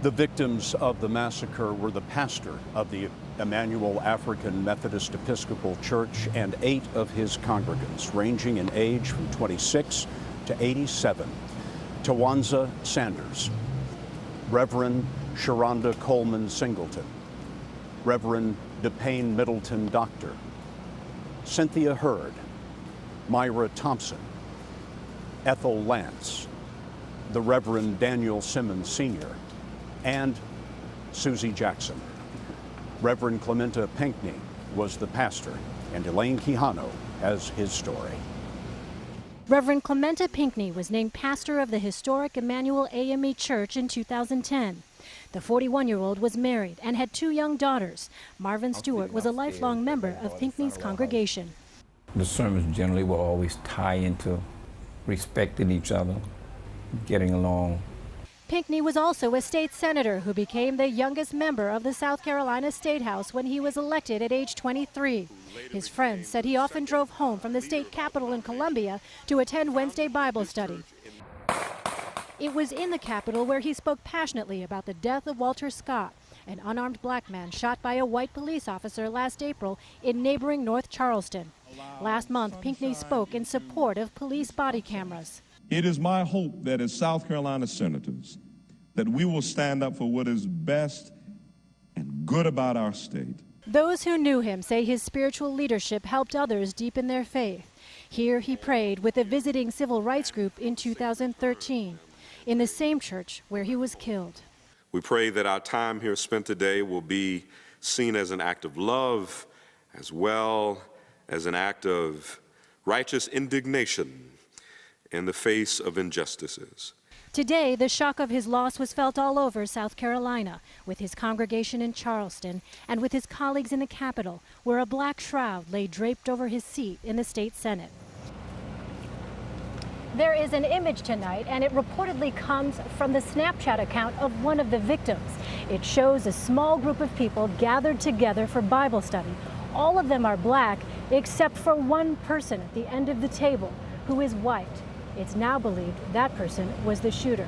The victims of the massacre were the pastor of the Emanuel African Methodist Episcopal Church and 8 of his congregants, ranging in age from 26 to 87. TYWANZA Sanders, Reverend SHARONDA Coleman Singleton, Reverend DEPAYNE Middleton Doctor, CYNTHIA HURD, MYRA Thompson, Ethel Lance, the Reverend Daniel Simmons Sr., and SUSIE Jackson. Reverend Clementa Pinckney was the pastor, and Elaine Quijano has his story. Reverend Clementa Pinckney was named pastor of the historic Emanuel AME Church in 2010. The 41-year-old was married and had 2 young daughters. Marvin Stewart was a lifelong member of Pinckney's congregation. The sermons generally will always tie into respecting each other, getting along. Pinckney was also a state senator who became the youngest member of the South Carolina State House when he was elected at age 23. His friends said he often drove home from the state capitol in Columbia to attend Wednesday Bible study. It was in the Capitol where he spoke passionately about the death of Walter Scott, an unarmed black man shot by a white police officer last April in neighboring North Charleston. Last month, Pinckney spoke in support of police body cameras. It is my hope that as South Carolina senators, that we will stand up for what is best and good about our state. Those who knew him say his spiritual leadership helped others deepen their faith. Here he prayed with a visiting civil rights group in 2013, in the same church where he was killed. We pray that our time here spent today will be seen as an act of love, as well as an act of righteous indignation in the face of injustices. Today, the shock of his loss was felt all over South Carolina, with his congregation in Charleston and with his colleagues in the Capitol, where a black shroud lay draped over his seat in the state Senate. There is an image tonight, and it reportedly comes from the Snapchat account of one of the victims. It shows a small group of people gathered together for Bible study. All of them are black, except for one person at the end of the table, who is white. It's now believed that person was the shooter.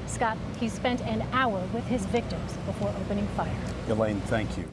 Scott, he spent an hour with his victims before opening fire. Elaine, thank you.